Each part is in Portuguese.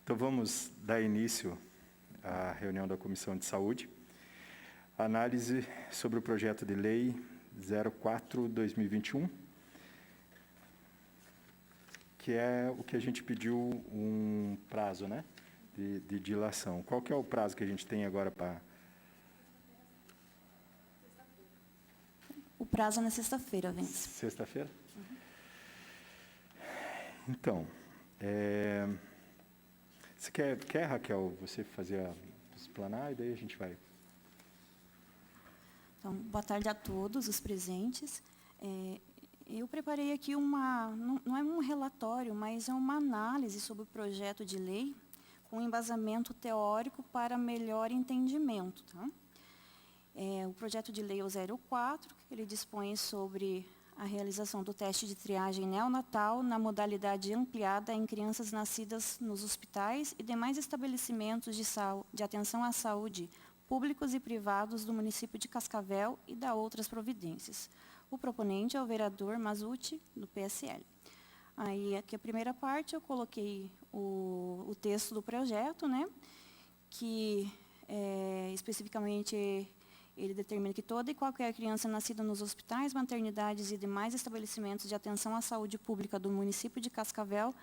Então, vamos dar início à reunião da Comissão de Saúde. Análise sobre o projeto de lei 04/2021, que é o que a gente pediu um prazo, né, de dilação. Qual que é o prazo que a gente tem agora para... O prazo é na sexta-feira, Vence. Sexta-feira? Então, você quer, Raquel, você fazer explanar e daí a gente vai... Então, boa tarde a todos os presentes. Eu preparei aqui não é um relatório, mas é uma análise sobre o projeto de lei com embasamento teórico para melhor entendimento. Tá? O projeto de lei é o 04, ele dispõe sobre a realização do teste de triagem neonatal na modalidade ampliada em crianças nascidas nos hospitais e demais estabelecimentos de atenção à saúde públicos e privados do município de Cascavel e da outras providências. O proponente é o vereador Mazzucchi, do PSL. Aí, aqui a primeira parte, eu coloquei o texto do projeto, né, que especificamente ele determina que toda e qualquer criança nascida nos hospitais, maternidades e demais estabelecimentos de atenção à saúde pública do município de Cascavel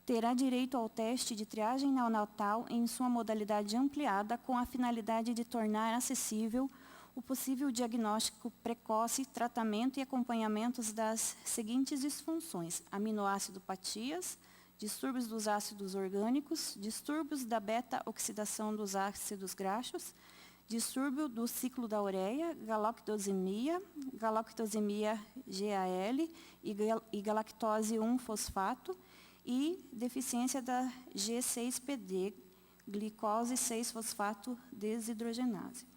terá direito ao teste de triagem neonatal em sua modalidade ampliada, com a finalidade de tornar acessível o possível diagnóstico precoce, tratamento e acompanhamentos das seguintes disfunções: aminoácidopatias, distúrbios dos ácidos orgânicos, distúrbios da beta-oxidação dos ácidos graxos, distúrbio do ciclo da ureia, galactosemia GAL e galactose 1-fosfato, e deficiência da G6PD, glicose 6-fosfato desidrogenase.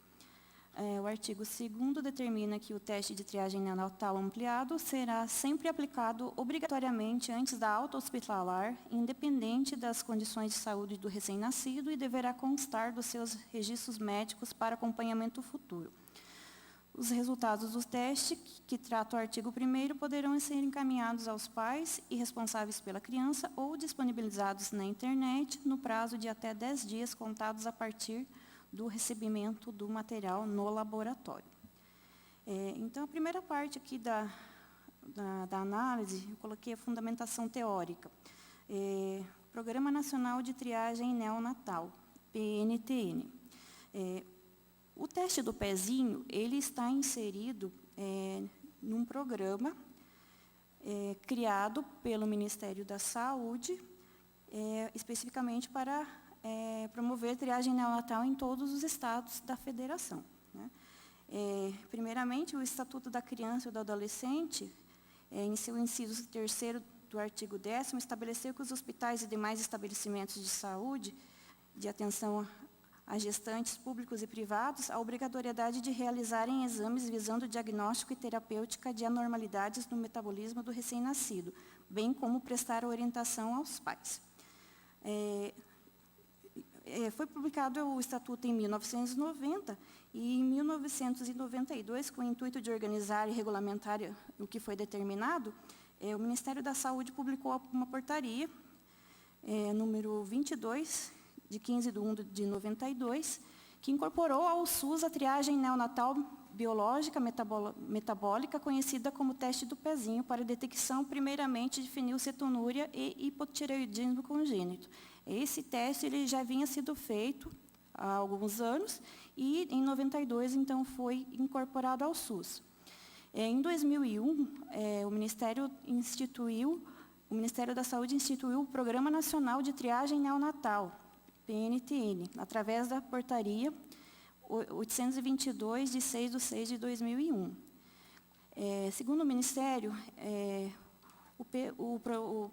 O artigo 2º determina que o teste de triagem neonatal ampliado será sempre aplicado obrigatoriamente antes da alta hospitalar, independente das condições de saúde do recém-nascido, e deverá constar dos seus registros médicos para acompanhamento futuro. Os resultados do teste, que trata o artigo 1º, poderão ser encaminhados aos pais e responsáveis pela criança ou disponibilizados na internet no prazo de até 10 dias contados a partir do recebimento do material no laboratório. Então, a primeira parte aqui da análise, eu coloquei a fundamentação teórica. Programa Nacional de Triagem Neonatal, PNTN. O teste do pezinho, ele está inserido num programa criado pelo Ministério da Saúde, especificamente para promover triagem neonatal em todos os estados da federação. Né? Primeiramente, o Estatuto da Criança e do Adolescente, em seu inciso 3º do artigo 10º, estabeleceu que os hospitais e demais estabelecimentos de saúde, de atenção a gestantes públicos e privados, a obrigatoriedade de realizarem exames visando diagnóstico e terapêutica de anormalidades no metabolismo do recém-nascido, bem como prestar orientação aos pais. Foi publicado o Estatuto em 1990 e, em 1992, com o intuito de organizar e regulamentar o que foi determinado, o Ministério da Saúde publicou uma portaria, número 22, de 15/1 de 92, que incorporou ao SUS a triagem neonatal biológica metabólica, conhecida como teste do pezinho, para detecção, primeiramente, de fenilcetonúria e hipotireoidismo congênito. Esse teste ele já vinha sido feito há alguns anos e, em 92, então, foi incorporado ao SUS. Em 2001, o Ministério da Saúde instituiu o Programa Nacional de Triagem Neonatal, PNTN, através da portaria 822, de 6/6/2001. Segundo o Ministério, o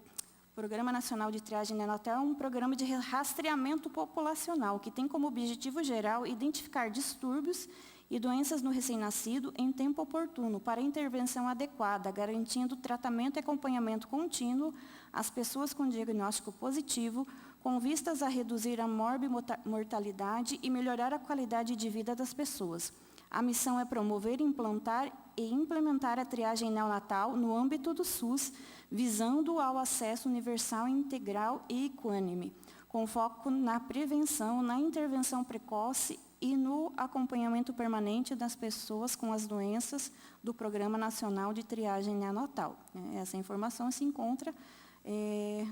Programa Nacional de Triagem Neonatal é um programa de rastreamento populacional, que tem como objetivo geral identificar distúrbios e doenças no recém-nascido em tempo oportuno, para intervenção adequada, garantindo tratamento e acompanhamento contínuo às pessoas com diagnóstico positivo, com vistas a reduzir a morbimortalidade e melhorar a qualidade de vida das pessoas. A missão é promover, implantar e implementar a triagem neonatal no âmbito do SUS, visando ao acesso universal, integral e equânime, com foco na prevenção, na intervenção precoce e no acompanhamento permanente das pessoas com as doenças do Programa Nacional de Triagem Neonatal. Essa informação se encontra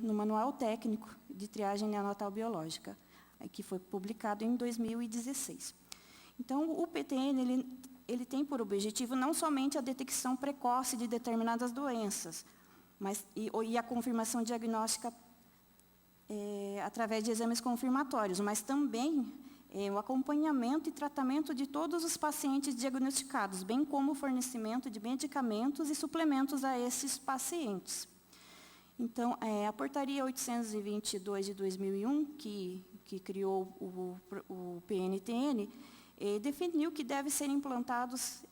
no Manual Técnico de Triagem Neonatal Biológica, que foi publicado em 2016. Então, o PTN ele tem por objetivo não somente a detecção precoce de determinadas doenças, mas e a confirmação diagnóstica através de exames confirmatórios, mas também o acompanhamento e tratamento de todos os pacientes diagnosticados, bem como o fornecimento de medicamentos e suplementos a esses pacientes. Então, a Portaria 822 de 2001, que criou o PNTN, definiu que devem ser implantados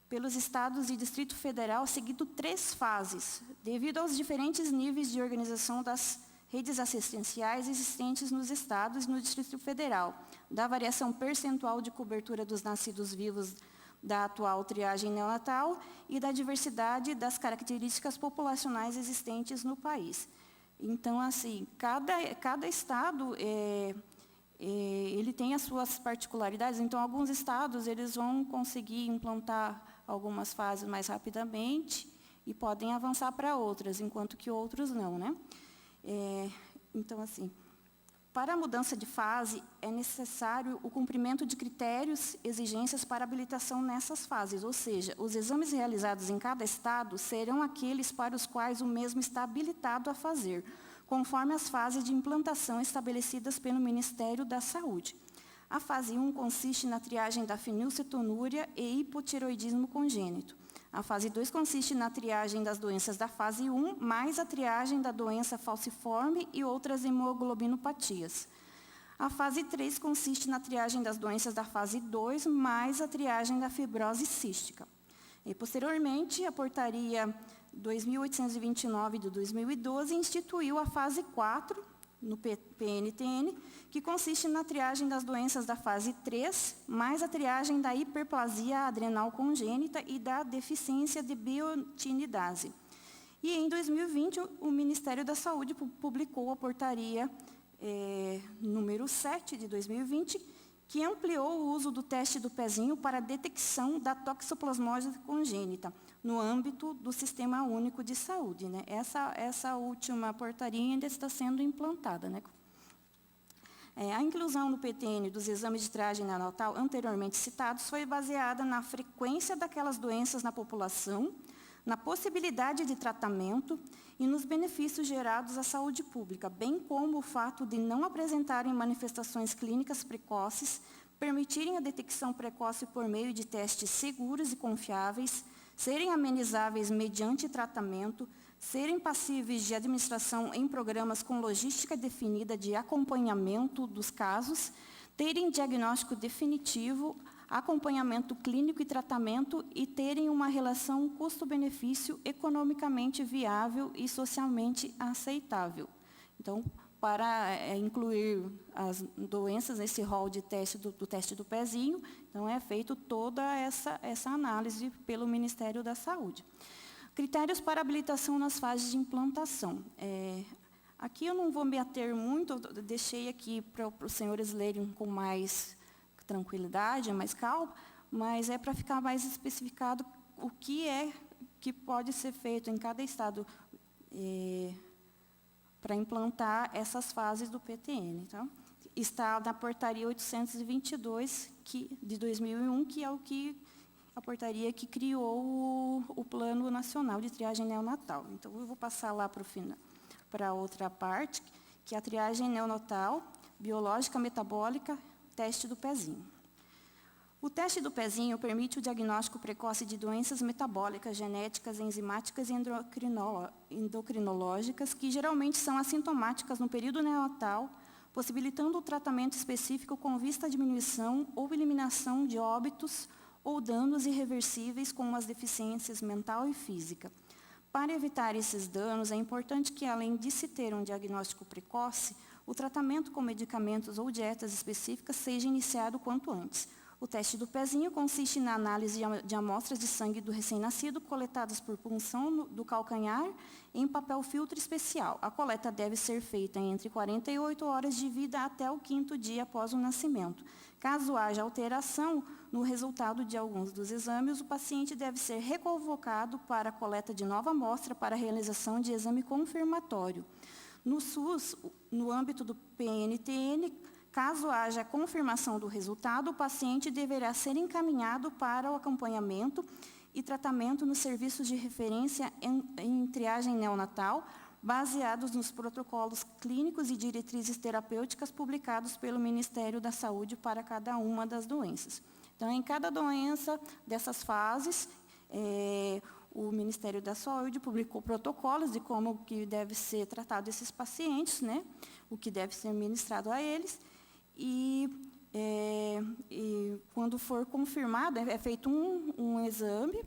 pelos estados e Distrito Federal, seguindo 3 fases, devido aos diferentes níveis de organização das redes assistenciais existentes nos estados e no Distrito Federal, da variação percentual de cobertura dos nascidos vivos da atual triagem neonatal e da diversidade das características populacionais existentes no país. Então, assim, cada estado ele tem as suas particularidades. Então, alguns estados eles vão conseguir implantar algumas fases mais rapidamente e podem avançar para outras, enquanto que outros não, né? Então, assim, para a mudança de fase, é necessário o cumprimento de critérios, exigências para habilitação nessas fases, ou seja, os exames realizados em cada estado serão aqueles para os quais o mesmo está habilitado a fazer, conforme as fases de implantação estabelecidas pelo Ministério da Saúde. A fase 1 consiste na triagem da fenilcetonúria e hipotireoidismo congênito. A fase 2 consiste na triagem das doenças da fase 1, mais a triagem da doença falciforme e outras hemoglobinopatias. A fase 3 consiste na triagem das doenças da fase 2, mais a triagem da fibrose cística. E, posteriormente, a Portaria 2829 de 2012 instituiu a fase 4, no PNTN, que consiste na triagem das doenças da fase 3, mais a triagem da hiperplasia adrenal congênita e da deficiência de biotinidase. E, em 2020, o Ministério da Saúde publicou a Portaria número 7 de 2020, que ampliou o uso do teste do pezinho para a detecção da toxoplasmose congênita, no âmbito do Sistema Único de Saúde, né? Essa última portaria ainda está sendo implantada, né? A inclusão no PTN dos exames de triagem neonatal anteriormente citados foi baseada na frequência daquelas doenças na população, na possibilidade de tratamento e nos benefícios gerados à saúde pública, bem como o fato de não apresentarem manifestações clínicas precoces, permitirem a detecção precoce por meio de testes seguros e confiáveis, serem amenizáveis mediante tratamento, serem passíveis de administração em programas com logística definida de acompanhamento dos casos, terem diagnóstico definitivo, acompanhamento clínico e tratamento e terem uma relação custo-benefício economicamente viável e socialmente aceitável. Então, para incluir as doenças nesse rol de teste do teste do pezinho, então é feito toda essa análise pelo Ministério da Saúde. Critérios para habilitação nas fases de implantação. Aqui eu não vou me ater muito, eu deixei aqui para os senhores lerem com mais tranquilidade, mais calma, mas é para ficar mais especificado o que pode ser feito em cada estado para implantar essas fases do PTN. Tá? Está na Portaria 822 de 2001, que é a portaria que criou o Plano Nacional de Triagem Neonatal. Então, eu vou passar lá para outra parte, que é a triagem neonatal, biológica, metabólica, teste do pezinho. O teste do pezinho permite o diagnóstico precoce de doenças metabólicas, genéticas, enzimáticas e endocrinológicas, que geralmente são assintomáticas no período neonatal, possibilitando o tratamento específico com vista à diminuição ou eliminação de óbitos ou danos irreversíveis, como as deficiências mental e física. Para evitar esses danos, é importante que, além de se ter um diagnóstico precoce, o tratamento com medicamentos ou dietas específicas seja iniciado quanto antes. O teste do pezinho consiste na análise de amostras de sangue do recém-nascido coletadas por punção do calcanhar em papel filtro especial. A coleta deve ser feita entre 48 horas de vida até o 5º dia após o nascimento. Caso haja alteração no resultado de alguns dos exames, o paciente deve ser reconvocado para a coleta de nova amostra para a realização de exame confirmatório. No SUS, no âmbito do PNTN, caso haja confirmação do resultado, o paciente deverá ser encaminhado para o acompanhamento e tratamento nos serviços de referência em triagem neonatal, baseados nos protocolos clínicos e diretrizes terapêuticas publicados pelo Ministério da Saúde para cada uma das doenças. Então, em cada doença dessas fases, o Ministério da Saúde publicou protocolos de como que deve ser tratado esses pacientes, né? O que deve ser ministrado a eles. E quando for confirmado, é feito um exame.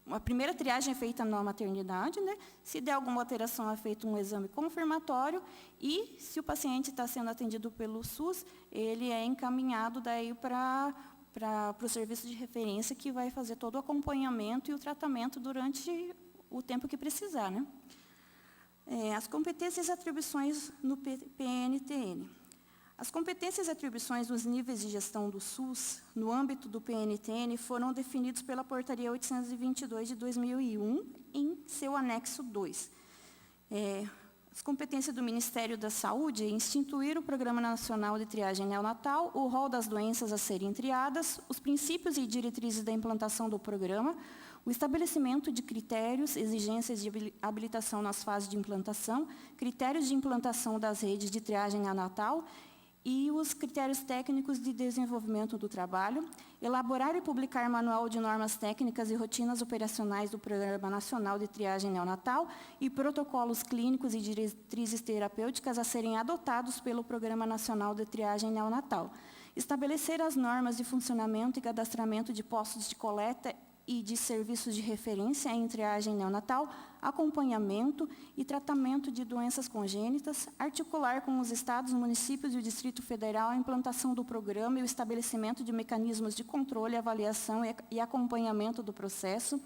A primeira triagem é feita na maternidade, né? Se der alguma alteração, é feito um exame confirmatório. E, se o paciente está sendo atendido pelo SUS, ele é encaminhado daí para o serviço de referência, que vai fazer todo o acompanhamento e o tratamento durante o tempo que precisar, né? As competências e atribuições no PNTN. As competências e atribuições dos níveis de gestão do SUS, no âmbito do PNTN, foram definidos pela Portaria 822 de 2001, em seu anexo 2. As competências do Ministério da Saúde é instituir o Programa Nacional de Triagem Neonatal, o rol das doenças a serem triadas, os princípios e diretrizes da implantação do programa, o estabelecimento de critérios, exigências de habilitação nas fases de implantação, critérios de implantação das redes de triagem neonatal e os critérios técnicos de desenvolvimento do trabalho, elaborar e publicar manual de normas técnicas e rotinas operacionais do Programa Nacional de Triagem Neonatal e protocolos clínicos e diretrizes terapêuticas a serem adotados pelo Programa Nacional de Triagem Neonatal, estabelecer as normas de funcionamento e cadastramento de postos de coleta e de serviços de referência em triagem neonatal, acompanhamento e tratamento de doenças congênitas, articular com os estados, municípios e o Distrito Federal a implantação do programa e o estabelecimento de mecanismos de controle, avaliação e acompanhamento do processo,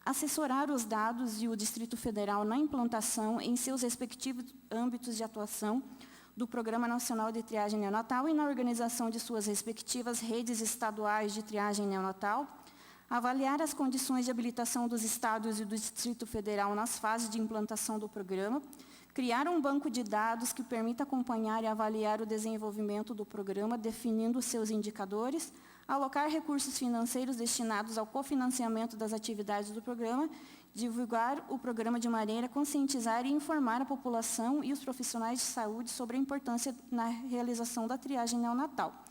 assessorar os dados e o Distrito Federal na implantação em seus respectivos âmbitos de atuação do Programa Nacional de Triagem Neonatal e na organização de suas respectivas redes estaduais de triagem neonatal, avaliar as condições de habilitação dos estados e do Distrito Federal nas fases de implantação do programa, criar um banco de dados que permita acompanhar e avaliar o desenvolvimento do programa, definindo seus indicadores, alocar recursos financeiros destinados ao cofinanciamento das atividades do programa, divulgar o programa de maneira a conscientizar e informar a população e os profissionais de saúde sobre a importância na realização da triagem neonatal.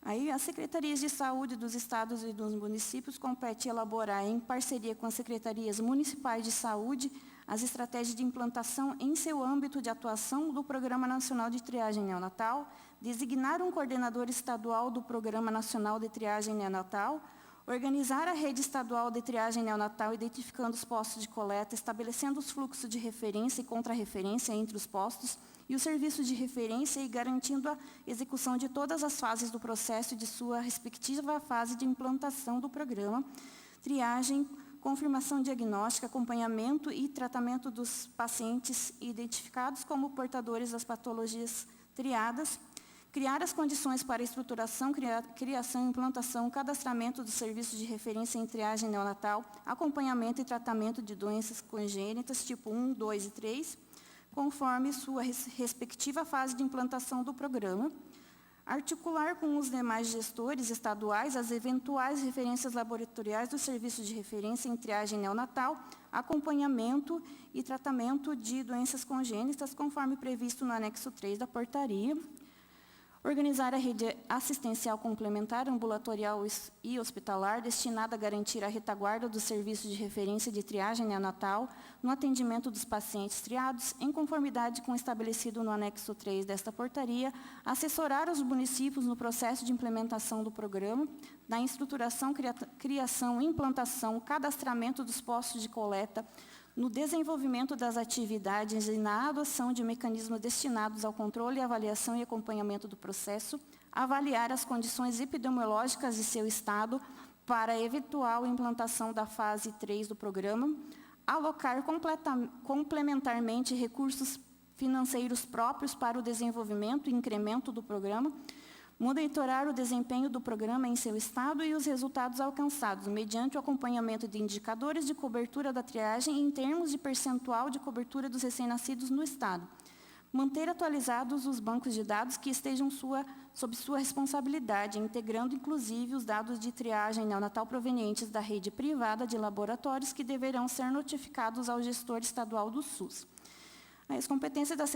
Aí, as secretarias de saúde dos estados e dos municípios compete elaborar, em parceria com as secretarias municipais de saúde, as estratégias de implantação em seu âmbito de atuação do Programa Nacional de Triagem Neonatal, designar um coordenador estadual do Programa Nacional de Triagem Neonatal, organizar a rede estadual de triagem neonatal, identificando os postos de coleta, estabelecendo os fluxos de referência e contra-referência entre os postos, e os serviços de referência e garantindo a execução de todas as fases do processo e de sua respectiva fase de implantação do programa, triagem, confirmação diagnóstica, acompanhamento e tratamento dos pacientes identificados como portadores das patologias triadas, criar as condições para a estruturação, criação, implantação, cadastramento dos serviços de referência em triagem neonatal, acompanhamento e tratamento de doenças congênitas, tipo 1, 2 e 3, conforme sua respectiva fase de implantação do programa, articular com os demais gestores estaduais as eventuais referências laboratoriais dos serviços de referência em triagem neonatal, acompanhamento e tratamento de doenças congênitas, conforme previsto no anexo 3 da portaria, organizar a rede assistencial complementar, ambulatorial e hospitalar, destinada a garantir a retaguarda dos serviços de referência de triagem neonatal no atendimento dos pacientes triados, em conformidade com o estabelecido no anexo 3 desta portaria, assessorar os municípios no processo de implementação do programa, na estruturação, criação, implantação, cadastramento dos postos de coleta, no desenvolvimento das atividades e na adoção de mecanismos destinados ao controle, avaliação e acompanhamento do processo, avaliar as condições epidemiológicas de seu estado para eventual implantação da fase 3 do programa, alocar complementarmente recursos financeiros próprios para o desenvolvimento e incremento do programa, monitorar o desempenho do programa em seu estado e os resultados alcançados, mediante o acompanhamento de indicadores de cobertura da triagem em termos de percentual de cobertura dos recém-nascidos no estado. Manter atualizados os bancos de dados que estejam sob sua responsabilidade, integrando inclusive os dados de triagem neonatal provenientes da rede privada de laboratórios que deverão ser notificados ao gestor estadual do SUS. As competências das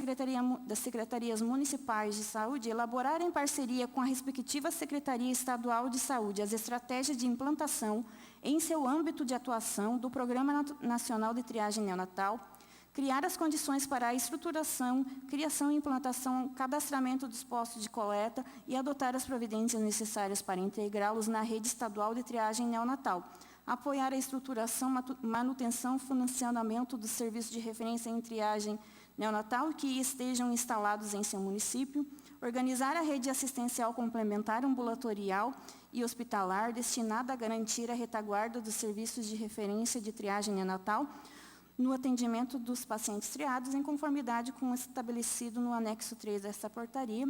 secretarias municipais de saúde, elaborar em parceria com a respectiva Secretaria Estadual de Saúde as estratégias de implantação em seu âmbito de atuação do Programa Nacional de Triagem Neonatal, criar as condições para a estruturação, criação e implantação, cadastramento dos postos de coleta e adotar as providências necessárias para integrá-los na rede estadual de triagem neonatal, apoiar a estruturação, manutenção e funcionamento dos serviços de referência em triagem neonatal que estejam instalados em seu município, organizar a rede assistencial complementar ambulatorial e hospitalar destinada a garantir a retaguarda dos serviços de referência de triagem neonatal no atendimento dos pacientes triados, em conformidade com o estabelecido no anexo 3 desta portaria,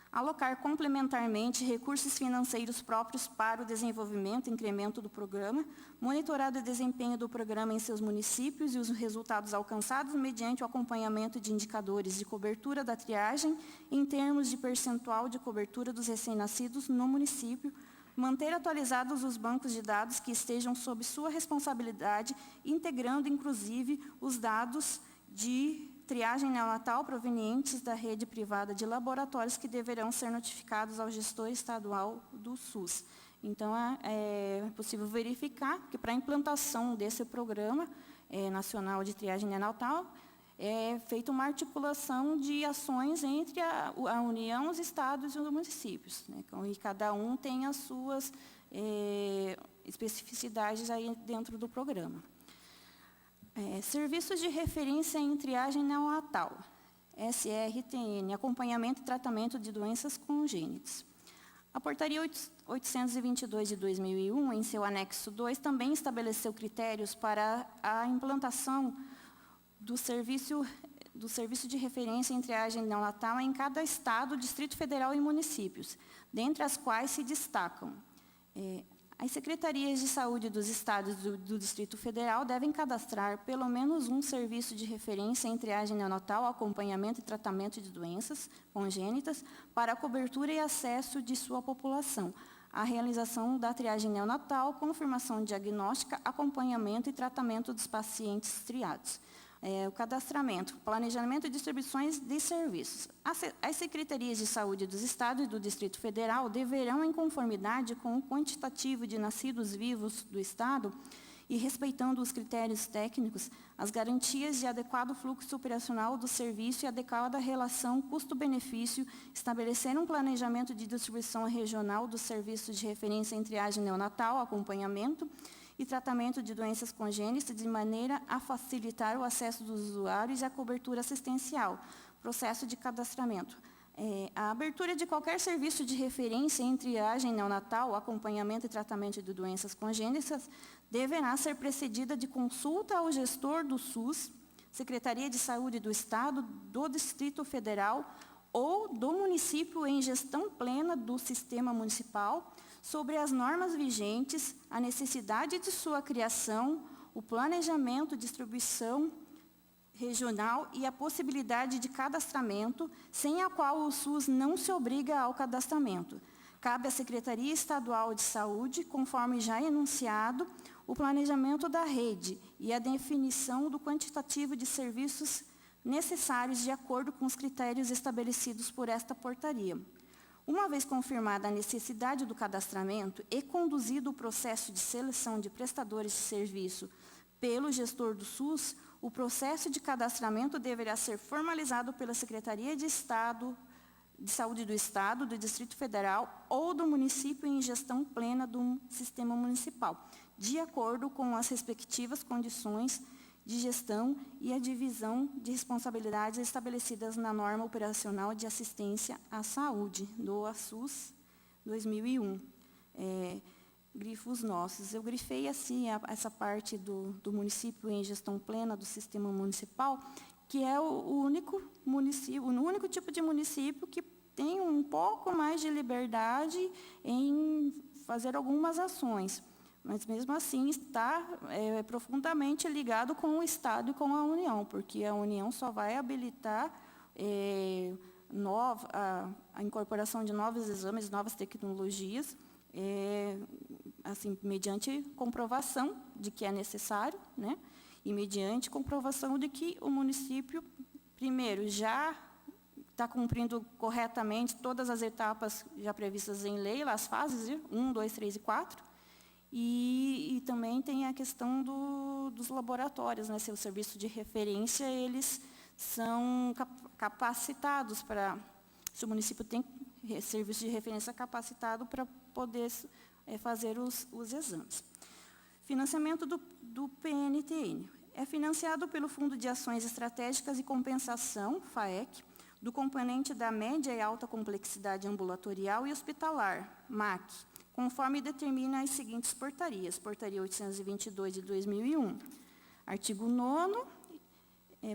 alocar complementarmente recursos financeiros próprios para o desenvolvimento e incremento do programa, monitorar o desempenho do programa em seus municípios e os resultados alcançados mediante o acompanhamento de indicadores de cobertura da triagem em termos de percentual de cobertura dos recém-nascidos no município, manter atualizados os bancos de dados que estejam sob sua responsabilidade, integrando inclusive os dados de triagem neonatal provenientes da rede privada de laboratórios que deverão ser notificados ao gestor estadual do SUS. Então, é possível verificar que para a implantação desse programa nacional de triagem neonatal, é feita uma articulação de ações entre a União, os estados e os municípios, né? E cada um tem as suas especificidades aí dentro do programa. Serviços de referência em triagem neonatal, SRTN, acompanhamento e tratamento de doenças congênitas. A Portaria 822 de 2001, em seu anexo 2, também estabeleceu critérios para a implantação do serviço de referência em triagem neonatal em cada estado, Distrito Federal e municípios, dentre as quais se destacam as secretarias de saúde dos estados do Distrito Federal devem cadastrar pelo menos um serviço de referência em triagem neonatal, acompanhamento e tratamento de doenças congênitas para a cobertura e acesso de sua população, a realização da triagem neonatal, confirmação diagnóstica, acompanhamento e tratamento dos pacientes triados. O cadastramento, planejamento e distribuições de serviços. As secretarias de saúde dos estados e do Distrito Federal deverão, em conformidade com o quantitativo de nascidos vivos do estado e respeitando os critérios técnicos, as garantias de adequado fluxo operacional do serviço e adequada relação custo-benefício, estabelecer um planejamento de distribuição regional dos serviços de referência em triagem neonatal, acompanhamento e tratamento de doenças congênitas, de maneira a facilitar o acesso dos usuários e a cobertura assistencial. Processo de cadastramento. A abertura de qualquer serviço de referência em triagem neonatal, acompanhamento e tratamento de doenças congênitas, deverá ser precedida de consulta ao gestor do SUS, Secretaria de Saúde do Estado, do Distrito Federal ou do município em gestão plena do sistema municipal, sobre as normas vigentes, a necessidade de sua criação, o planejamento, distribuição regional e a possibilidade de cadastramento, sem a qual o SUS não se obriga ao cadastramento. Cabe à Secretaria Estadual de Saúde, conforme já enunciado, o planejamento da rede e a definição do quantitativo de serviços necessários de acordo com os critérios estabelecidos por esta portaria. Uma vez confirmada a necessidade do cadastramento e conduzido o processo de seleção de prestadores de serviço pelo gestor do SUS, o processo de cadastramento deverá ser formalizado pela Secretaria de Saúde do Estado, do Distrito Federal ou do município em gestão plena do sistema municipal, de acordo com as respectivas condições de gestão e a divisão de responsabilidades estabelecidas na norma operacional de assistência à saúde, do ASUS 2001. Grifos nossos. Eu grifei assim essa parte do município em gestão plena do sistema municipal, que é o único município, o único tipo de município que tem um pouco mais de liberdade em fazer algumas ações, mas mesmo assim está profundamente ligado com o Estado e com a União, porque a União só vai habilitar a incorporação de novos exames, novas tecnologias, assim, mediante comprovação de que é necessário, né? E mediante comprovação de que o município, primeiro, já está cumprindo corretamente todas as etapas já previstas em lei, as fases 1, 2, 3 e 4, e também tem a questão dos laboratórios, né? Seu serviço de referência, eles são capacitados para, se o município tem serviço de referência capacitado para poder fazer os exames. Financiamento do PNTN. É financiado pelo Fundo de Ações Estratégicas e Compensação, FAEC, do componente da média e alta complexidade ambulatorial e hospitalar, MAC, conforme determina as seguintes portarias. Portaria 822 de 2001. Artigo 9º,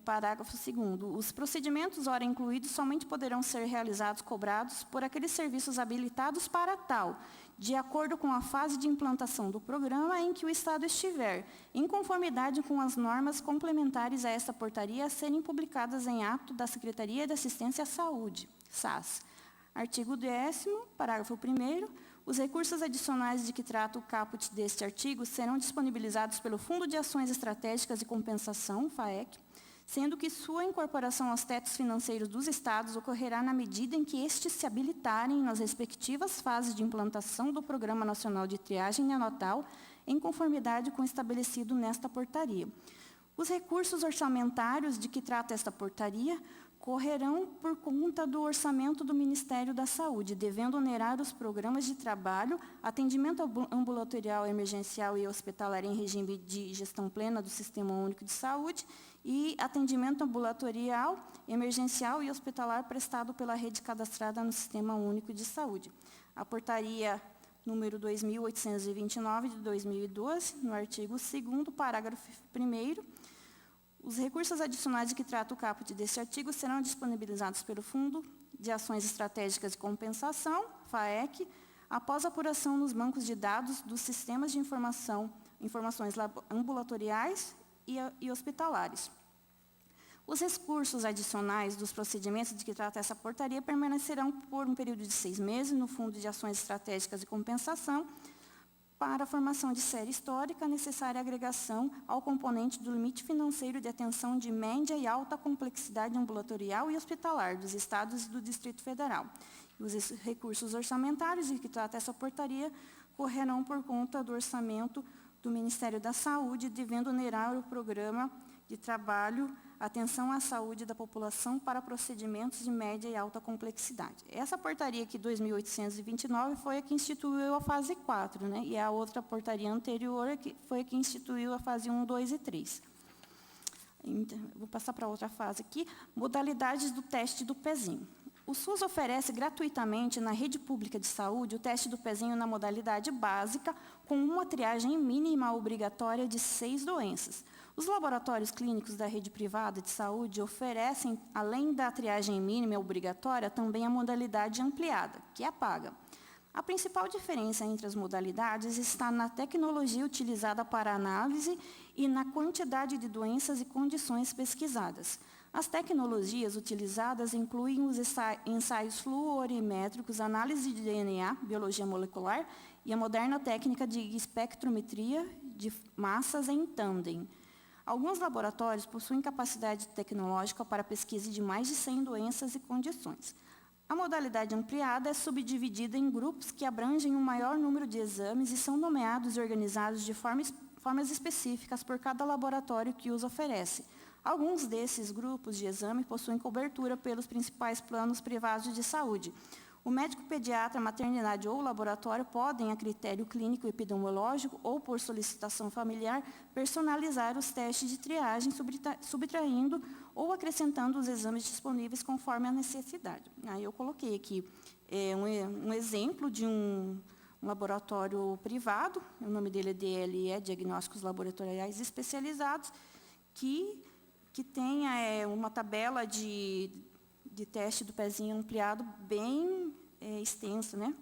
parágrafo 2º. Os procedimentos, ora incluídos, somente poderão ser realizados cobrados por aqueles serviços habilitados para tal, de acordo com a fase de implantação do programa em que o Estado estiver, em conformidade com as normas complementares a esta portaria a serem publicadas em ato da Secretaria de Assistência à Saúde, SAS. Artigo 10º, parágrafo 1º. Os recursos adicionais de que trata o caput deste artigo serão disponibilizados pelo Fundo de Ações Estratégicas e Compensação, FAEC, sendo que sua incorporação aos tetos financeiros dos Estados ocorrerá na medida em que estes se habilitarem nas respectivas fases de implantação do Programa Nacional de Triagem Neonatal, em conformidade com o estabelecido nesta portaria. Os recursos orçamentários de que trata esta portaria correrão por conta do orçamento do Ministério da Saúde, devendo onerar os programas de trabalho, atendimento ambulatorial, emergencial e hospitalar em regime de gestão plena do Sistema Único de Saúde e atendimento ambulatorial, emergencial e hospitalar prestado pela rede cadastrada no Sistema Único de Saúde. A portaria número 2.829 de 2012, no artigo 2º, parágrafo 1º, os recursos adicionais de que trata o caput deste artigo serão disponibilizados pelo Fundo de Ações Estratégicas de Compensação, FAEC, após apuração nos bancos de dados dos sistemas de informações ambulatoriais e hospitalares. Os recursos adicionais dos procedimentos de que trata essa portaria permanecerão por um período de 6 meses no Fundo de Ações Estratégicas de Compensação, para a formação de série histórica, a necessária agregação ao componente do limite financeiro de atenção de média e alta complexidade ambulatorial e hospitalar dos Estados e do Distrito Federal. Os recursos orçamentários de que trata essa portaria correrão por conta do orçamento do Ministério da Saúde, devendo onerar o programa de trabalho Atenção à Saúde da População para procedimentos de média e alta complexidade. Essa portaria aqui, 2.829, foi a que instituiu a fase 4, né? E a outra portaria anterior foi a que instituiu a fase 1, 2 e 3. Então, vou passar para outra fase aqui. Modalidades do teste do pezinho. O SUS oferece gratuitamente na rede pública de saúde o teste do pezinho na modalidade básica, com uma triagem mínima obrigatória de 6 doenças. Os laboratórios clínicos da rede privada de saúde oferecem, além da triagem mínima obrigatória, também a modalidade ampliada, que é a paga. A principal diferença entre as modalidades está na tecnologia utilizada para análise e na quantidade de doenças e condições pesquisadas. As tecnologias utilizadas incluem os ensaios fluorimétricos, análise de DNA, biologia molecular, e a moderna técnica de espectrometria de massas em tandem. Alguns laboratórios possuem capacidade tecnológica para pesquisa de mais de 100 doenças e condições. A modalidade ampliada é subdividida em grupos que abrangem um maior número de exames e são nomeados e organizados de formas específicas por cada laboratório que os oferece. Alguns desses grupos de exame possuem cobertura pelos principais planos privados de saúde. O médico pediatra, maternidade ou laboratório podem, a critério clínico epidemiológico ou por solicitação familiar, personalizar os testes de triagem, subtraindo ou acrescentando os exames disponíveis conforme a necessidade. Aí eu coloquei aqui um exemplo de um laboratório privado, o nome dele é DLE, Diagnósticos Laboratoriais Especializados, que tem uma tabela de teste do pezinho ampliado bem extensa, né?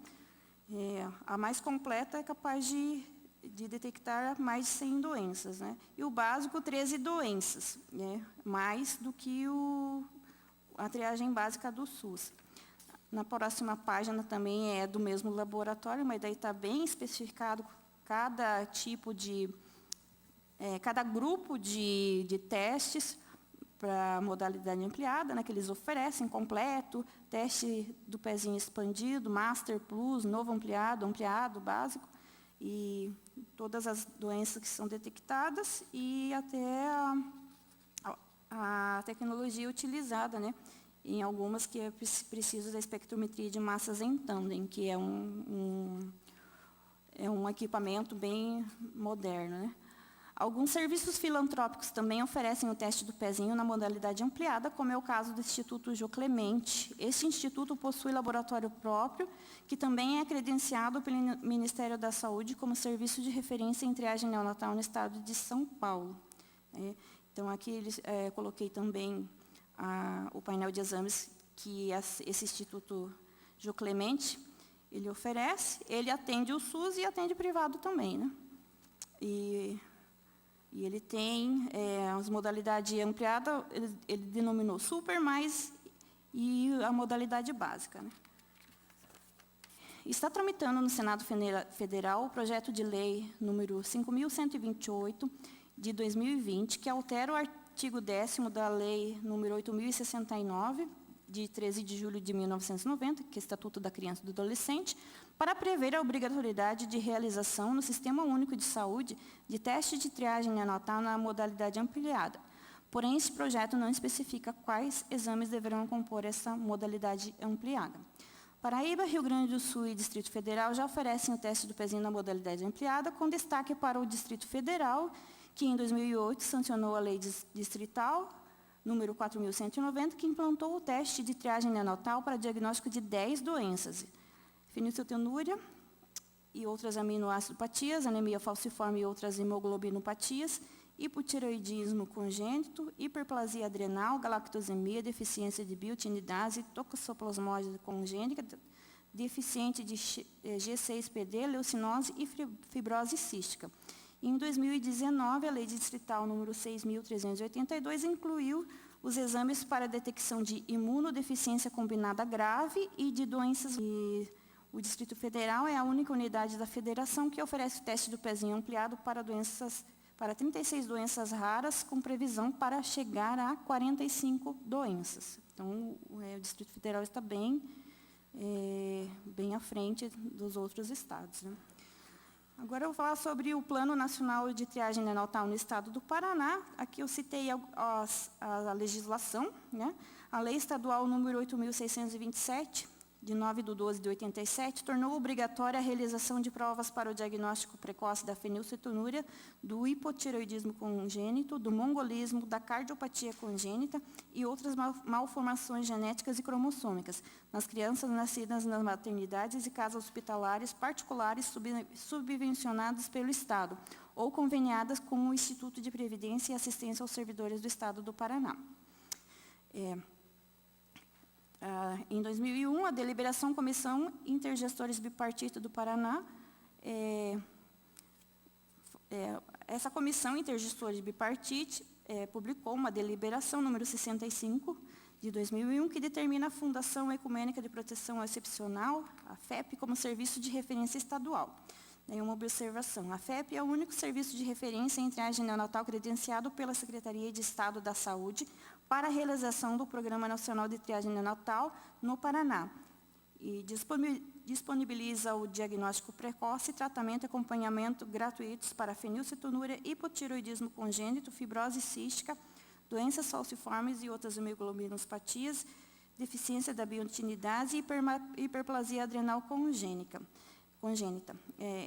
A mais completa é capaz de detectar mais de 100 doenças, né? E o básico, 13 doenças, né? Mais do que a triagem básica do SUS. Na próxima página também é do mesmo laboratório, mas daí está bem especificado cada tipo cada grupo de testes para modalidade ampliada, né, que eles oferecem, completo, teste do pezinho expandido, Master Plus, novo ampliado, ampliado, básico, e todas as doenças que são detectadas e até a tecnologia utilizada, né, em algumas que é preciso da espectrometria de massas em tandem, que é um equipamento bem moderno, né. Alguns serviços filantrópicos também oferecem o teste do pezinho na modalidade ampliada, como é o caso do Instituto Jô Clemente. Este instituto possui laboratório próprio, que também é credenciado pelo Ministério da Saúde como serviço de referência em triagem neonatal no estado de São Paulo. Então, aqui coloquei também o painel de exames que esse Instituto Jô Clemente ele oferece. Ele atende o SUS e atende privado também, né? E ele tem as modalidades ampliadas, ele denominou super, e a modalidade básica, né? Está tramitando no Senado Federal o projeto de lei número 5.128, de 2020, que altera o artigo 10º da lei número 8.069, de 13 de julho de 1990, que é o Estatuto da Criança e do Adolescente, para prever a obrigatoriedade de realização no Sistema Único de Saúde de teste de triagem neonatal na modalidade ampliada. Porém, esse projeto não especifica quais exames deverão compor essa modalidade ampliada. Paraíba, Rio Grande do Sul e Distrito Federal já oferecem o teste do pezinho na modalidade ampliada, com destaque para o Distrito Federal, que em 2008 sancionou a Lei Distrital número 4.190, que implantou o teste de triagem neonatal para diagnóstico de 10 doenças: fenilcetonúria e outras aminoácidopatias, anemia falciforme e outras hemoglobinopatias, hipotireoidismo congênito, hiperplasia adrenal, galactosemia, deficiência de biotinidase, toxoplasmose congênita, deficiente de G6PD, leucinose e fibrose cística. Em 2019, a Lei Distrital número 6.382 incluiu os exames para detecção de imunodeficiência combinada grave e de doenças. E o Distrito Federal é a única unidade da federação que oferece o teste do pezinho ampliado para 36 doenças raras, com previsão para chegar a 45 doenças. Então, o Distrito Federal está bem à frente dos outros estados, né? Agora eu vou falar sobre o Plano Nacional de Triagem Neonatal no Estado do Paraná. Aqui eu citei a legislação, né? A Lei Estadual número 8.627, de 9/12/87, tornou obrigatória a realização de provas para o diagnóstico precoce da fenilcetonúria, do hipotireoidismo congênito, do mongolismo, da cardiopatia congênita e outras malformações genéticas e cromossômicas nas crianças nascidas nas maternidades e casas hospitalares particulares subvencionadas pelo Estado ou conveniadas com o Instituto de Previdência e Assistência aos Servidores do Estado do Paraná. Em 2001, a deliberação Comissão Intergestores Bipartite do Paraná, essa Comissão Intergestores Bipartite publicou uma deliberação número 65, de 2001, que determina a Fundação Ecumênica de Proteção Excepcional, a FEP, como serviço de referência estadual. Uma observação: a FEP é o único serviço de referência em triagem neonatal credenciado pela Secretaria de Estado da Saúde para a realização do Programa Nacional de Triagem Neonatal no Paraná, e disponibiliza o diagnóstico precoce, tratamento e acompanhamento gratuitos para fenilcetonúria, hipotireoidismo congênito, fibrose cística, doenças falciformes e outras hemoglobinopatias, deficiência da biotinidase e hiperplasia adrenal congênita.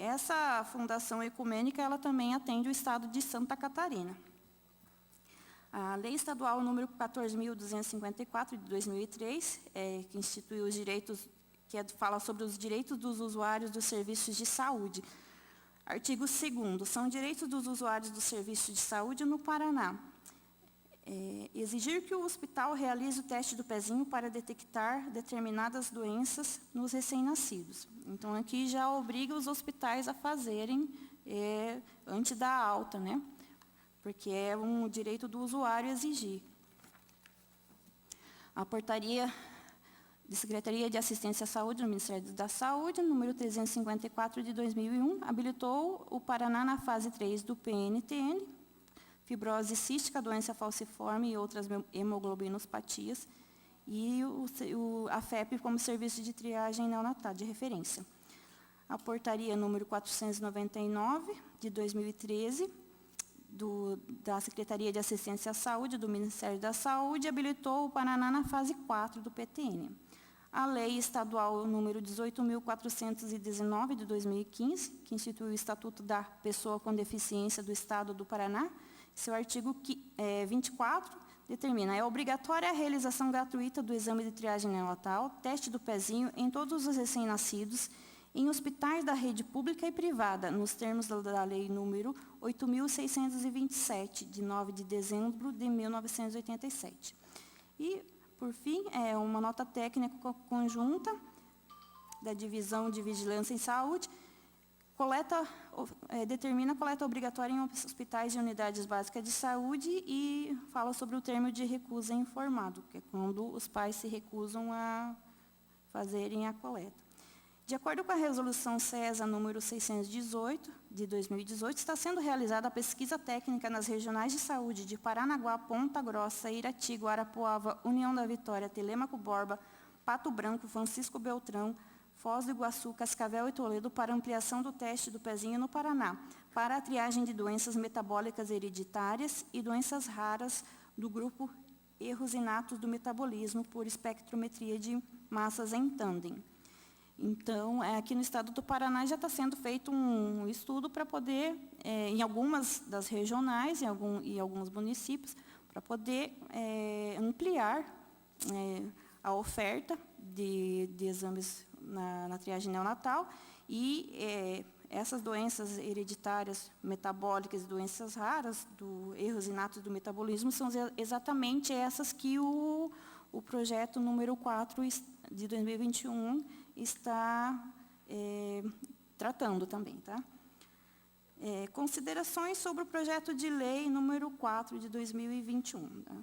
Essa fundação ecumênica ela também atende o estado de Santa Catarina. A Lei Estadual número 14.254, de 2003, que institui os direitos, fala sobre os direitos dos usuários dos serviços de saúde. Artigo 2º, são direitos dos usuários dos serviços de saúde no Paraná. Exigir que o hospital realize o teste do pezinho para detectar determinadas doenças nos recém-nascidos. Então, aqui já obriga os hospitais a fazerem antes da alta, né? Porque é um direito do usuário exigir. A portaria de Secretaria de Assistência à Saúde do Ministério da Saúde, número 354 de 2001, habilitou o Paraná na fase 3 do PNTN, fibrose cística, doença falciforme e outras hemoglobinospatías, e a FEP como serviço de triagem neonatal de referência. A portaria número 499 de 2013, da Secretaria de Assistência à Saúde do Ministério da Saúde, habilitou o Paraná na fase 4 do PTN. A Lei Estadual número 18.419 de 2015, que institui o Estatuto da Pessoa com Deficiência do Estado do Paraná, seu artigo 24 determina: é obrigatória a realização gratuita do exame de triagem neonatal, teste do pezinho em todos os recém-nascidos, em hospitais da rede pública e privada, nos termos da Lei número 8.627, de 9 de dezembro de 1987. E, por fim, uma nota técnica conjunta da Divisão de Vigilância em Saúde, determina a coleta obrigatória em hospitais e unidades básicas de saúde e fala sobre o termo de recusa informado, que é quando os pais se recusam a fazerem a coleta. De acordo com a resolução CESA número 618, de 2018, está sendo realizada a pesquisa técnica nas regionais de saúde de Paranaguá, Ponta Grossa, Irati, Guarapuava, União da Vitória, Telêmaco Borba, Pato Branco, Francisco Beltrão, Foz do Iguaçu, Cascavel e Toledo para ampliação do teste do pezinho no Paraná, para a triagem de doenças metabólicas hereditárias e doenças raras do grupo erros inatos do metabolismo por espectrometria de massas em tandem. Então, aqui no estado do Paraná já está sendo feito um estudo para poder, em algumas das regionais e alguns municípios, para poder ampliar a oferta de exames na triagem neonatal e essas doenças hereditárias, metabólicas, doenças raras, erros inatos do metabolismo, são exatamente essas que o projeto número 4 de 2021 está tratando também. Tá? Considerações sobre o projeto de lei número 4 de 2021. Tá?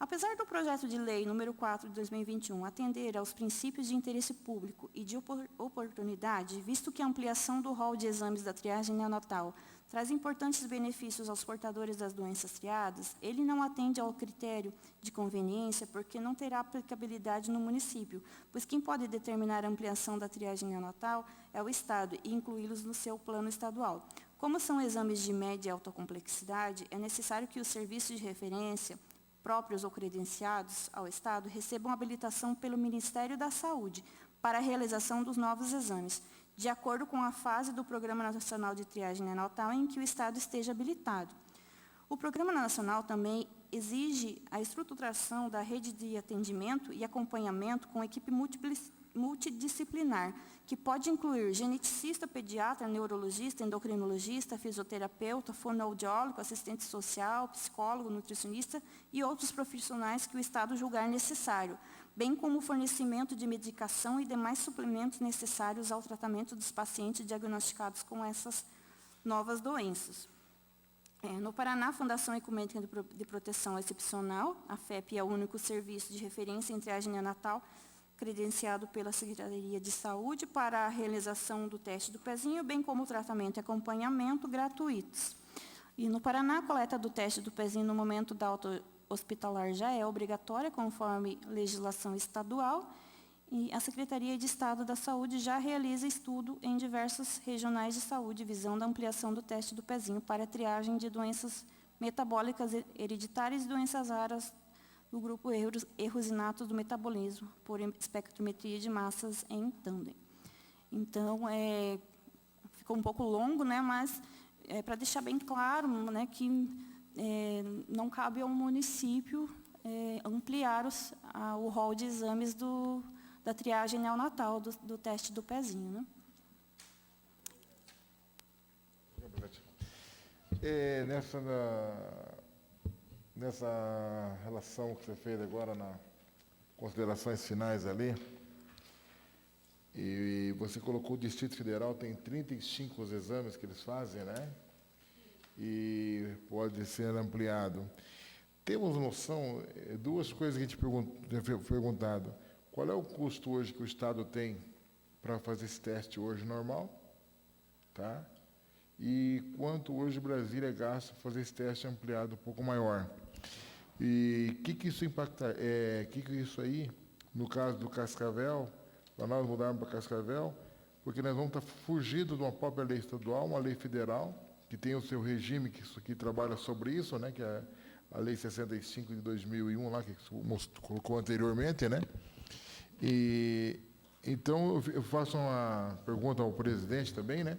Apesar do projeto de lei número 4 de 2021 atender aos princípios de interesse público e de oportunidade, visto que a ampliação do rol de exames da triagem neonatal traz importantes benefícios aos portadores das doenças triadas, ele não atende ao critério de conveniência porque não terá aplicabilidade no município, pois quem pode determinar a ampliação da triagem neonatal é o Estado e incluí-los no seu plano estadual. Como são exames de média e alta complexidade, é necessário que os serviços de referência próprios ou credenciados ao Estado recebam habilitação pelo Ministério da Saúde para a realização dos novos exames, de acordo com a fase do Programa Nacional de Triagem Neonatal em que o Estado esteja habilitado. O Programa Nacional também exige a estruturação da rede de atendimento e acompanhamento com equipe multidisciplinar, que pode incluir geneticista, pediatra, neurologista, endocrinologista, fisioterapeuta, fonoaudiólogo, assistente social, psicólogo, nutricionista e outros profissionais que o Estado julgar necessário, bem como o fornecimento de medicação e demais suplementos necessários ao tratamento dos pacientes diagnosticados com essas novas doenças. No Paraná, a Fundação Ecumênica de Proteção Excepcional, a FEP, é o único serviço de referência em triagem neonatal credenciado pela Secretaria de Saúde para a realização do teste do pezinho, bem como o tratamento e acompanhamento gratuitos. E no Paraná, a coleta do teste do pezinho no momento da alta hospitalar já é obrigatória, conforme legislação estadual, e a Secretaria de Estado da Saúde já realiza estudo em diversas regionais de saúde, visando a ampliação do teste do pezinho para a triagem de doenças metabólicas hereditárias e doenças raras e o grupo errosinato do metabolismo, por espectrometria de massas em tandem. Então, ficou um pouco longo, né, mas para deixar bem claro, né, que não cabe ao município ampliar o rol de exames da triagem neonatal, do teste do pezinho. Né? Nessa relação que você fez agora, nas considerações finais ali, e você colocou o Distrito Federal, tem 35 os exames que eles fazem, né? E pode ser ampliado. Temos noção, duas coisas que a gente foi perguntado. Qual é o custo hoje que o Estado tem para fazer esse teste hoje normal? Tá? E quanto hoje Brasília gasta para fazer esse teste ampliado um pouco maior? E o que isso impacta? Que isso aí, no caso do Cascavel, para nós mudarmos para Cascavel, porque nós vamos estar fugindo de uma própria lei estadual, uma lei federal, que tem o seu regime, que trabalha sobre isso, né, que é a Lei 65 de 2001, lá, que você colocou anteriormente, né? E, então, eu faço uma pergunta ao presidente também, né?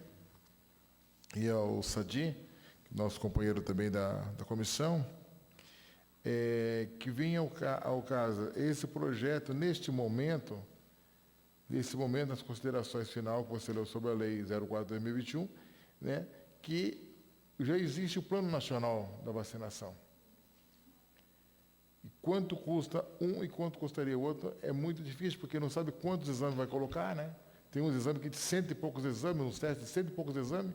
E ao Sadi, nosso companheiro também da comissão, que venha ao caso esse projeto, nesse momento, nas considerações final que você leu sobre a Lei 04/2021, né, que já existe o Plano Nacional da Vacinação. E quanto custa um e quanto custaria o outro é muito difícil, porque não sabe quantos exames vai colocar, né? Tem uns exames que de 100 e poucos exames, uns testes de 100 e poucos exames,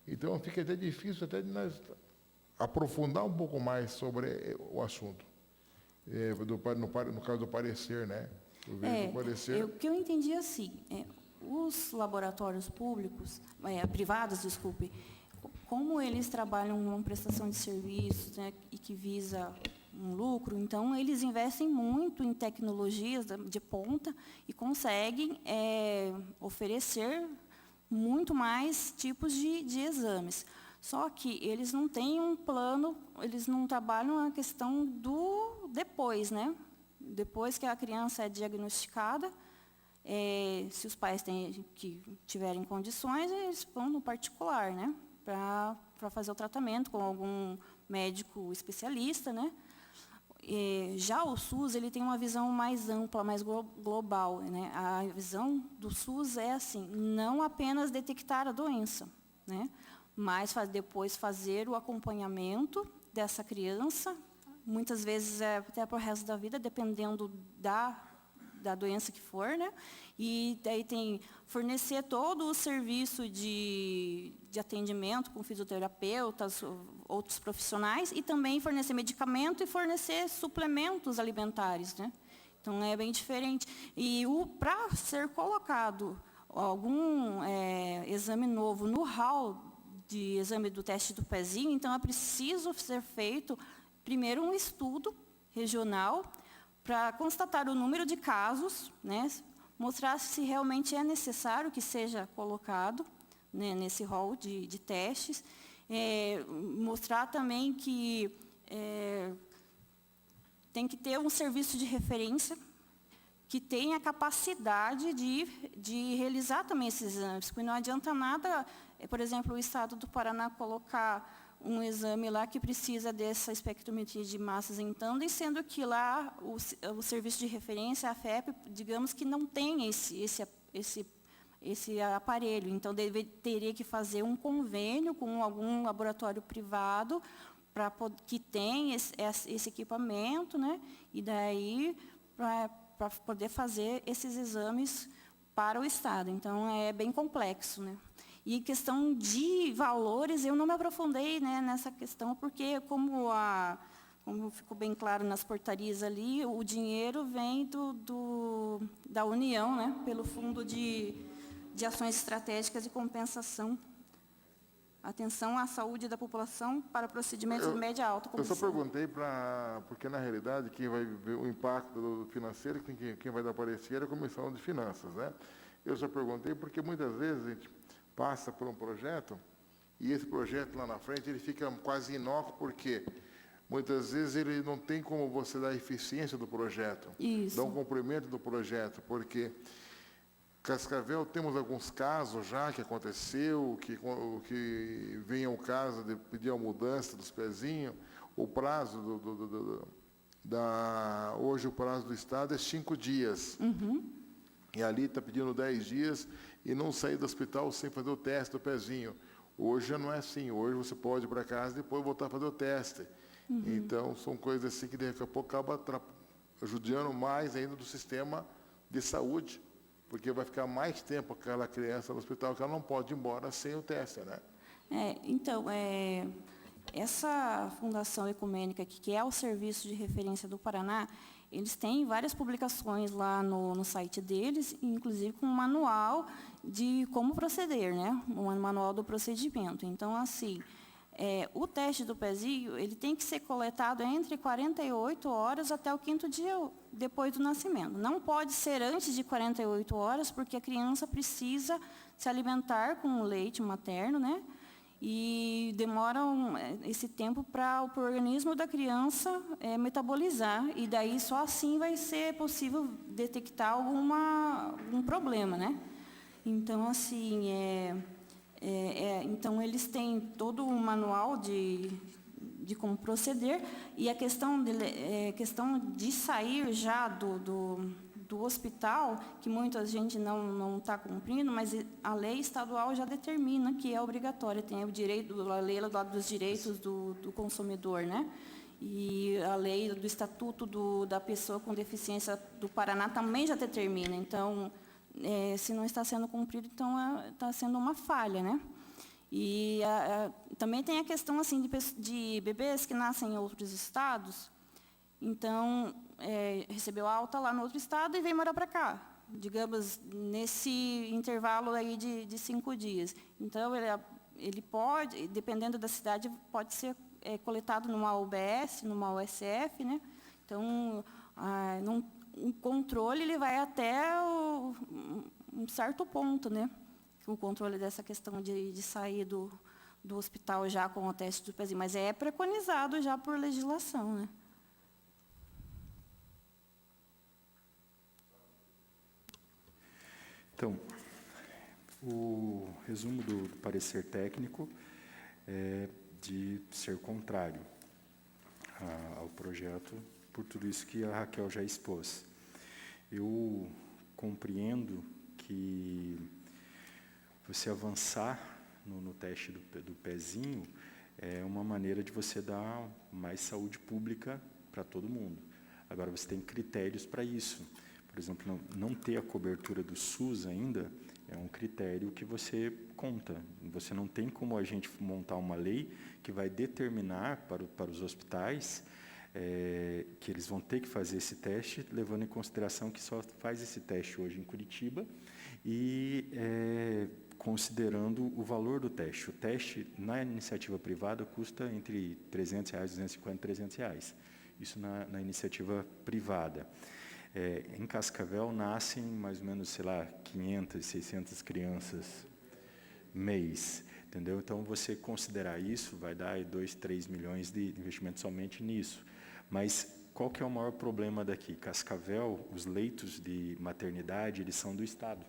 então fica até difícil até de nós aprofundar um pouco mais sobre o assunto. No caso do parecer, né? O que eu entendi assim, os laboratórios públicos, privados, desculpe, como eles trabalham uma prestação de serviços, né, e que visa um lucro, então eles investem muito em tecnologias de ponta e conseguem oferecer muito mais tipos de exames. Só que eles não têm um plano, eles não trabalham a questão do depois, né? Depois que a criança é diagnosticada, se os pais tiverem condições, eles vão no particular, né? Para fazer o tratamento com algum médico especialista, né? Já o SUS, ele tem uma visão mais ampla, mais global, né? A visão do SUS é assim, não apenas detectar a doença, né? Mas depois fazer o acompanhamento dessa criança, muitas vezes até para o resto da vida, dependendo da doença que for, né? E daí tem fornecer todo o serviço de atendimento com fisioterapeutas, outros profissionais, e também fornecer medicamento e fornecer suplementos alimentares, né? Então, é bem diferente. E para ser colocado algum exame novo no hall de exame do teste do pezinho, então é preciso ser feito, primeiro, um estudo regional para constatar o número de casos, né? Mostrar se realmente é necessário que seja colocado, né, nesse hall de testes, mostrar também que tem que ter um serviço de referência que tenha capacidade de realizar também esses exames, porque não adianta nada, por exemplo, o Estado do Paraná colocar um exame lá que precisa dessa espectrometria de massas em tandem, sendo que lá o serviço de referência, a FEP, digamos que não tem esse aparelho. Então, teria que fazer um convênio com algum laboratório privado que tem esse equipamento, né? E daí, para poder fazer esses exames para o Estado. Então, é bem complexo, né? E questão de valores, eu não me aprofundei, né, nessa questão, porque como ficou bem claro nas portarias ali, o dinheiro vem da União, né, pelo Fundo de Ações Estratégicas de Compensação. Atenção à saúde da população para procedimentos de média e alta comissão. Eu só perguntei porque, na realidade, quem vai ver o impacto do financeiro, quem vai dar parecer é a Comissão de Finanças, né? Eu só perguntei porque, muitas vezes, a gente passa por um projeto, e esse projeto lá na frente ele fica quase inócuo, porque muitas vezes ele não tem como você dar eficiência do projeto, Isso. dar um cumprimento do projeto, porque Cascavel temos alguns casos já que aconteceu, que vem ao caso de pedir a mudança dos pezinhos, o prazo hoje o prazo do Estado é 5 dias. E ali está pedindo 10 dias e não sair do hospital sem fazer o teste do pezinho. Hoje já não é assim, hoje você pode ir para casa e depois voltar a fazer o teste. Então, são coisas assim que daqui a pouco acaba ajudando mais ainda do sistema de saúde, porque vai ficar mais tempo aquela criança no hospital que ela não pode ir embora sem o teste, né? Então, essa Fundação Ecumênica, que é o Serviço de Referência do Paraná, eles têm várias publicações lá no site deles, inclusive com um manual de como proceder, né? Um manual do procedimento. Então, assim, o teste do pezinho, ele tem que ser coletado entre 48 horas até o 5º dia depois do nascimento. Não pode ser antes de 48 horas, porque a criança precisa se alimentar com o leite materno, né? E demora esse tempo para o organismo da criança metabolizar, e daí só assim vai ser possível detectar algum problema, né? Então, assim, então eles têm todo um manual de como proceder, e a questão de sair já do hospital, que muita gente não está cumprindo, mas a lei estadual já determina que é obrigatória, tem o direito, a lei lá dos direitos do consumidor, né? E a lei do Estatuto da Pessoa com Deficiência do Paraná também já determina. Então, se não está sendo cumprido, então está sendo uma falha, né? E também tem a questão assim de bebês que nascem em outros estados. Então, recebeu alta lá no outro estado e veio morar para cá, digamos, nesse intervalo aí de 5 dias. Então, ele pode, dependendo da cidade, pode ser coletado numa UBS, numa USF, né? Então, um controle ele vai até um certo ponto, né? O controle dessa questão de sair do hospital já com o teste do pezinho, mas é preconizado já por legislação, né? Então, o resumo do parecer técnico é de ser contrário ao projeto, por tudo isso que a Raquel já expôs. Eu compreendo que você avançar no teste do pezinho é uma maneira de você dar mais saúde pública para todo mundo. Agora, você tem critérios para isso. Por exemplo, não ter a cobertura do SUS ainda é um critério que você conta. Você não tem como a gente montar uma lei que vai determinar para os hospitais que eles vão ter que fazer esse teste, levando em consideração que só faz esse teste hoje em Curitiba e considerando o valor do teste. O teste, na iniciativa privada, custa entre R$300, R$250, R$300. Isso na iniciativa privada. Em Cascavel nascem mais ou menos, 500, 600 crianças mês, entendeu? Então, você considerar isso, vai dar 2, 3 milhões de investimento somente nisso. Mas qual que é o maior problema daqui? Cascavel, os leitos de maternidade, eles são do Estado.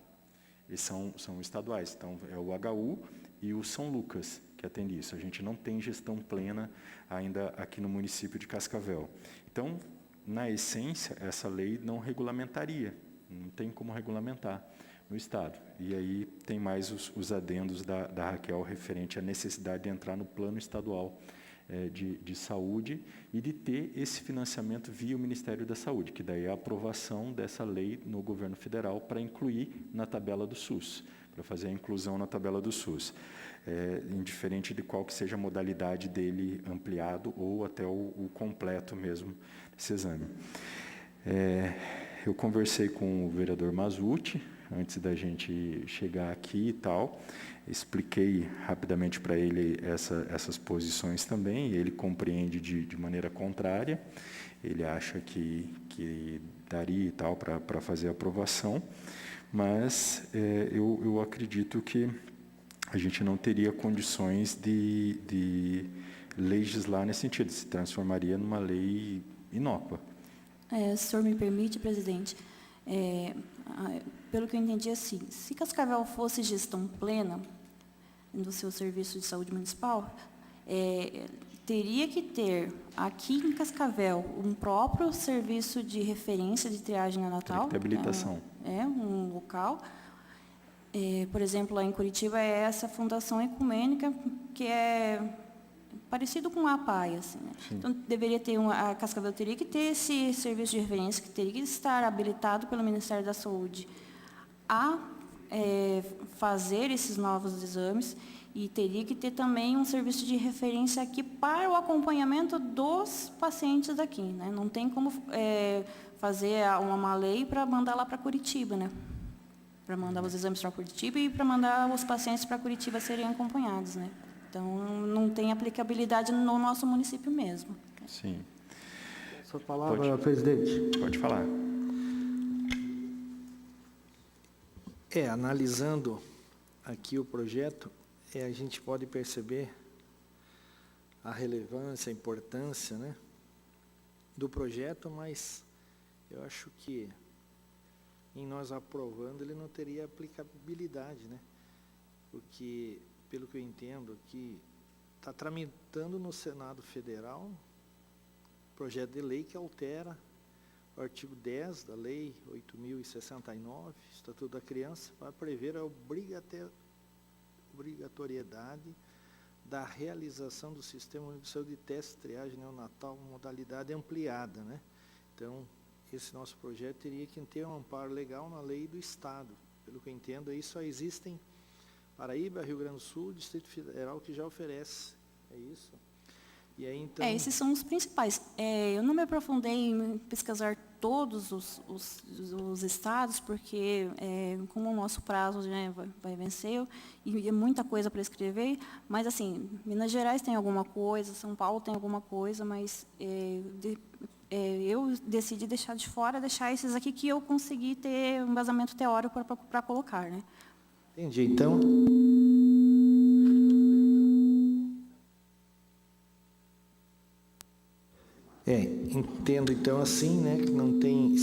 Eles são estaduais. Então, é o HU e o São Lucas que atende isso. A gente não tem gestão plena ainda aqui no município de Cascavel. Então, na essência, essa lei não regulamentaria, não tem como regulamentar no Estado. E aí tem mais os adendos da Raquel referente à necessidade de entrar no plano estadual de saúde e de ter esse financiamento via o Ministério da Saúde, que daí é a aprovação dessa lei no governo federal para incluir na tabela do SUS, para fazer a inclusão na tabela do SUS. Indiferente de qual que seja a modalidade dele ampliado ou até o completo mesmo desse exame. Eu conversei com o vereador Mazzucci, antes da gente chegar aqui e tal, expliquei rapidamente para ele essas posições também, e ele compreende de maneira contrária, ele acha que daria e tal para fazer a aprovação, mas eu acredito que a gente não teria condições de legislar nesse sentido, se transformaria numa lei inócua. Se o senhor me permite, presidente, pelo que eu entendi, assim, se Cascavel fosse gestão plena do seu serviço de saúde municipal, teria que ter aqui em Cascavel um próprio serviço de referência de triagem neonatal. Teria que ter habilitação. Um local. Por exemplo, lá em Curitiba é essa fundação ecumênica que é parecido com a APAE, assim, né? Então, deveria ter a Cascavel teria que ter esse serviço de referência, que teria que estar habilitado pelo Ministério da Saúde a fazer esses novos exames, e teria que ter também um serviço de referência aqui para o acompanhamento dos pacientes daqui, né? Não tem como fazer uma lei para mandar lá para Curitiba, né? Para mandar os exames para Curitiba e para mandar os pacientes para Curitiba serem acompanhados, né? Então, não tem aplicabilidade no nosso município mesmo. Sim. Sua palavra, presidente. Pode falar. Analisando aqui o projeto, a gente pode perceber a relevância, a importância, né, do projeto, mas eu acho que em nós aprovando ele não teria aplicabilidade, né? Porque, pelo que eu entendo aqui, está tramitando no Senado Federal um projeto de lei que altera o artigo 10 da Lei 8.069, Estatuto da Criança, para prever a obrigatoriedade da realização do Sistema Único de Saúde de Teste de Triagem Neonatal, modalidade ampliada, né? Então, esse nosso projeto teria que ter um amparo legal na lei do Estado. Pelo que eu entendo, aí só existem Paraíba, Rio Grande do Sul, Distrito Federal, que já oferece. É isso? E aí, então... esses são os principais. Eu não me aprofundei em pesquisar todos os estados, porque como o nosso prazo, né, vai vencer, e é muita coisa para escrever, mas, assim, Minas Gerais tem alguma coisa, São Paulo tem alguma coisa, mas eu decidi deixar de fora, deixar esses aqui que eu consegui ter um embasamento teórico para colocar, né? Entendi. Então... entendo, então, assim, né, que não tem...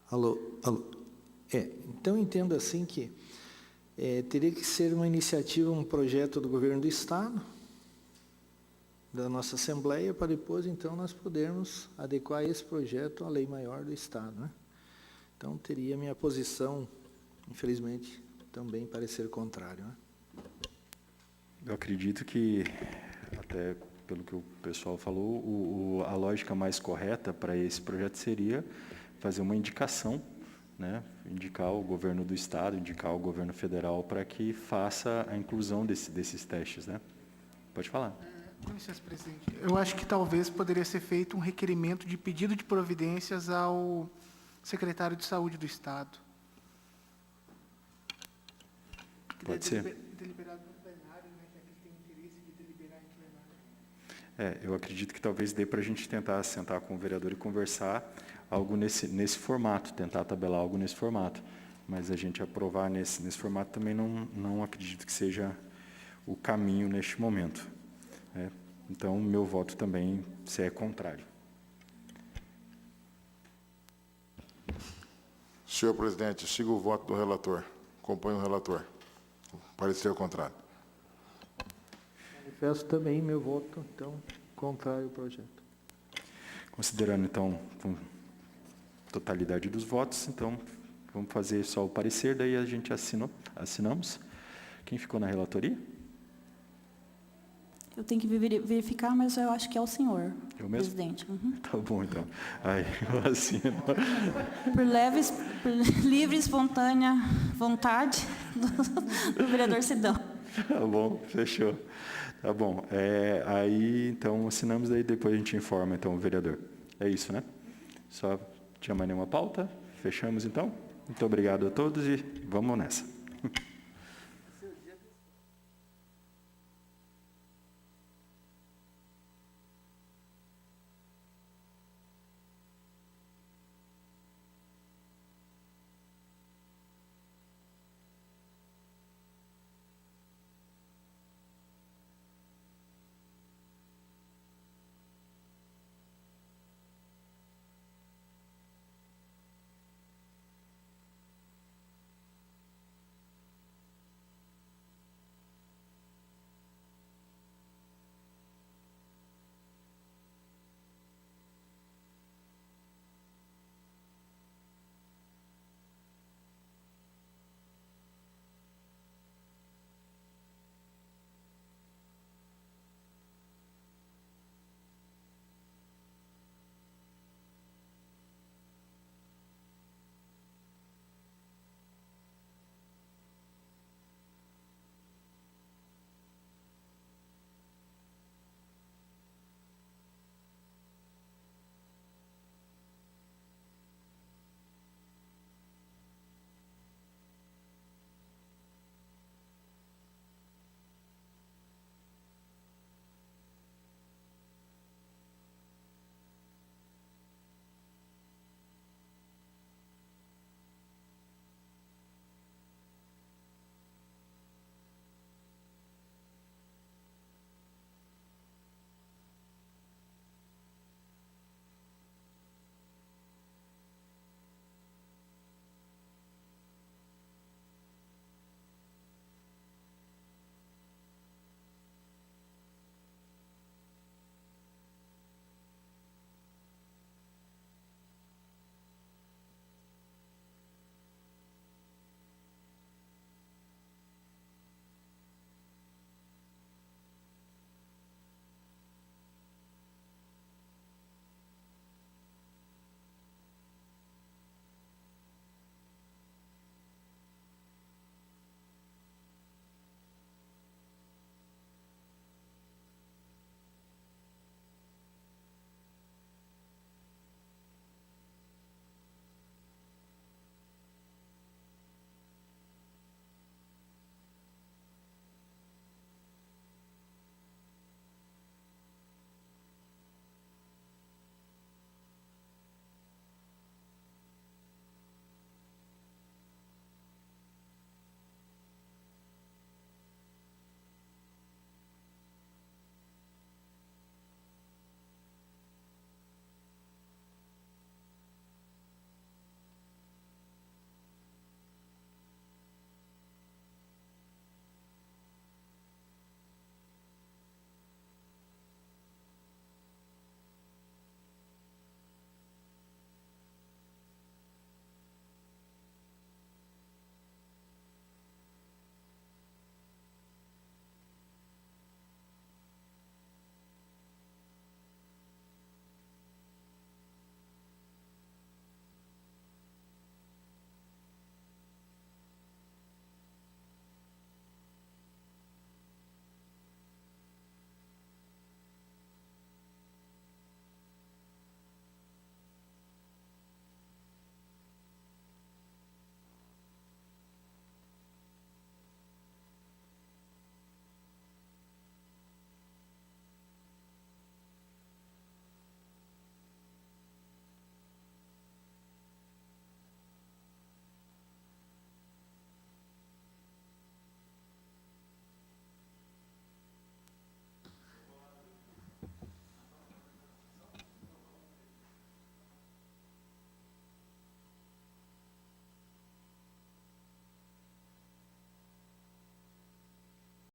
Alô? Então, entendo assim que teria que ser uma iniciativa, um projeto do governo do Estado, da nossa Assembleia, para depois, então, nós podermos adequar esse projeto à lei maior do Estado, né? Então, teria minha posição, infelizmente, também parecer contrário, né? Eu acredito que, até pelo que o pessoal falou, a lógica mais correta para esse projeto seria fazer uma indicação, né? Indicar o governo do Estado, indicar o governo federal para que faça a inclusão desses testes, né? Pode falar. Com licença, presidente. Eu acho que talvez poderia ser feito um requerimento de pedido de providências ao secretário de Saúde do Estado. Pode ser. Deliberado no plenário, né, já que ele tem interesse de deliberar em plenário. Eu acredito que talvez dê para a gente tentar sentar com o vereador e conversar algo nesse formato, tentar tabelar algo nesse formato. Mas a gente aprovar nesse formato também não acredito que seja o caminho neste momento. Então, meu voto também é contrário. Senhor presidente, siga o voto do relator. Acompanhe o relator. Parecer contrário. Manifesto também meu voto, então, contrário ao projeto. Considerando, então, com totalidade dos votos, então, vamos fazer só o parecer, daí a gente assinamos. Quem ficou na relatoria? Eu tenho que verificar, mas eu acho que é o senhor, Eu mesmo? presidente. Uhum. Tá bom, então. Aí, eu assino. Por livre e espontânea vontade do vereador Sidão. Tá bom, fechou. Tá bom. Aí, então, assinamos, daí depois a gente informa, então, o vereador. É isso, né? Só tinha mais nenhuma pauta? Fechamos, então? Muito obrigado a todos e vamos nessa.